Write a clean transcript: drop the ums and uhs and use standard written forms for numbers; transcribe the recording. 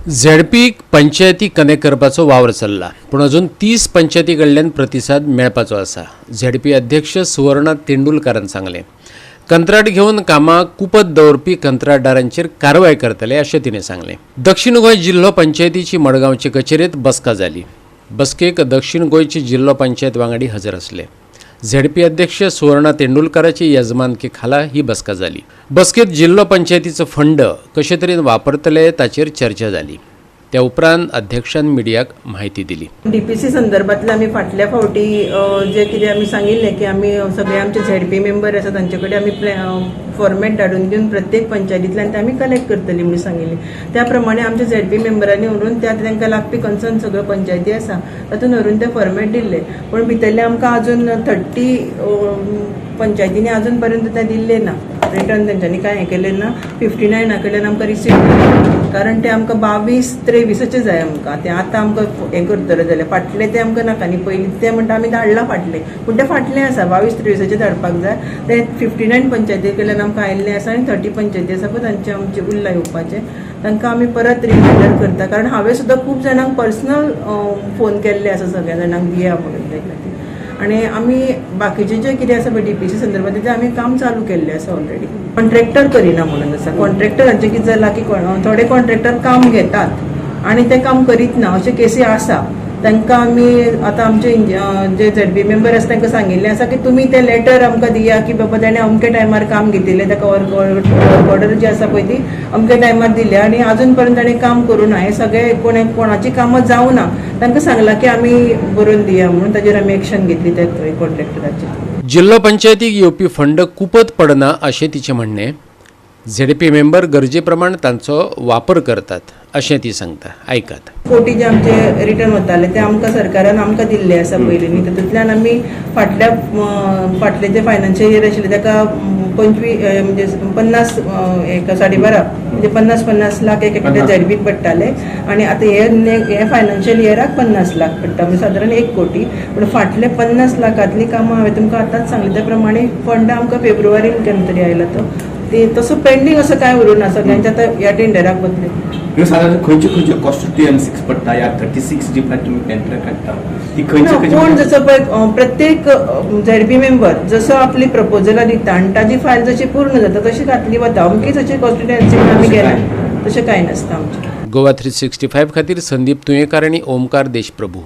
ZP पंचायती connect करपाचो वावर चल्ला, पूण अजून 30 पंचायती कडल्यान प्रतिसाद मेळपाचो आसा. झेडपी अध्यक्ष सुवर्णा तेंडुलकरान सांगलें. कंत्राट घेवन कामां कुपत दवरपी कंत्राटदारांचेर कारवाय करतले अशें तिणें सांगलें. दक्षिण गोंय जिल्हो पंचायतीची मडगांवचे कचेरेंत बसका जाली. बसकेक दक्षिण गोंयचे जिल्हो पंचायत वांगडी हजर आसले. झेडपी अध्यक्ष सुवर्णा तेंडुलकराची येजमानके खाला ही बसका जाली. बसकेत जिल्हो पंचायतीचो फंड कशे तरेन वापरतले ताचेर चर्चा जाली. त्या उपरांत अध्यक्षान मिडियाक माहिती दिली. डीपीसी संदर्भातले आम्ही फाटल्या फावटी जे कितें आमी सांगिल्लें की आमी सगळे आमचे झेडपी मेंबर आसा तांचे कडेन आमी फॉर्मेट धाडून घेवन प्रत्येक पंचायतींतल्यान ते आमी कलेक्ट करतली म्हणून सांगिल्ली. त्या प्रमाणे आमच्या झेडपी मेंबरांनी व्हरून तांकां लागपी कन्सर्न सगळ्यो पंचायती आसा तातूंत व्हरून ते फॉर्मेट दिल्ले. पूण भितरले आमकां अजून 30 पंचायतींनी अजून पर्यंत ते दिल्ले ना. रिटर्न तेंच्यांनी कांय हें केलें ना. 59 कडल्यान आमकां रिसीव कारण ते आमकां 22-23 जाय आमकां. ते आतां आमकां हें करतले जाल्यार फाटले ते आमकां नाका न्ही. पयलीं ते म्हणटा आमी धाडला फाटले, पूण ते फाटले आसा 22-23 धाडपाक जाय. ते 59 पंचायती कडल्यान आमकां आयिल्ले आसा आनी 30 पंचायती आसा पळय तांचे आमचे उरला येवपाचे. तांकां आमी परत रिमायंडर करता कारण हांवें सुद्दां खूब जाणांक पर्सनल फोन केल्ले आसा सगळ्या जाणांक दिया म्हणून ते खातीर. आणि आमी बाकीचे जे कितें आसा पळय डीपीसी संदर्भात ते आमी काम चालू केल्लें आसा ऑलरेडी. कॉन्ट्रॅक्टर करिना म्हणून आसा. कॉन्ट्रॅक्टरांचें कितें जालां की थोडे कॉन्ट्रॅक्टर काम घेतात आनी ते काम करीत ना अशे केसी आसा. तांकां आमी आतां आमचे जे झेडपी मेंबर आसा तांकां सांगिल्लें आसा की तुमी ते लेटर आमकां दिया की बाबा ताणें अमके टायमार काम घेतिल्लें, ताका वर्क ऑर्डर जी आसा पळय ती अमके टायमार दिल्या आनी अजून पर्यंत ताणें काम करूं ना. हे सगळे कोणाची कामां जावं ना. तांकां सांगलां की आमी बरोवन दिया म्हणून ताजेर आमी एक्शन घेतली त्या कॉन्ट्रॅक्टराची. जिल्हो पंचायतीक येवपी फंड कुपत पडना अशें तिचें म्हणणें. झेडपी मेंबर गरजे प्रमाण तांचो वापर करतात अशें ती सांगता. आयकात. कोटी जे आमचे रिटर्न वताले ते आमकां सरकारान आमकां दिल्ले आसा पयलीं न्ही. तातूंतल्यान आमी फाटले जे फायनान्शियल इयर आशिल्ले ताका 25 म्हणजे 50 12.5 म्हणजे 50 लाख एक झेडपीक पडटाले आनी आतां हे फायनान्शियल इयराक 50 लाख पडटा म्हणजे सादारण 1 कोटी. पूण फाटले 50 लाखांतली कामां हांवें तुमकां आतांच सांगली त्या प्रमाणे फंड आमकां फेब्रुवारीन केन्ना तरी आयला ते तसो पेंडींग असं काय उरूं ना. सगळ्यांचे आतां ह्या टेंडराक बदले साधारण खंयच्यो कॉन्स्टिट्युएन्सीक पडटा या 36 जी प्लॅन तुमी टेंडर काडटा ती खंयच्यो कोण जसो पळय प्रत्येक झेडपी मेंबर जसो आपली प्रपोजलां दिता आनी ताजी फायल जशी पूर्ण जाता तशी घातली वता. अमकीच अशी कॉन्स्टिट्युएन्सीक आमी गेले तशें कांय नासता आमचें. गोवा 365 खातीर संदीप तुयेंकार आनी ओमकार देशप्रभू.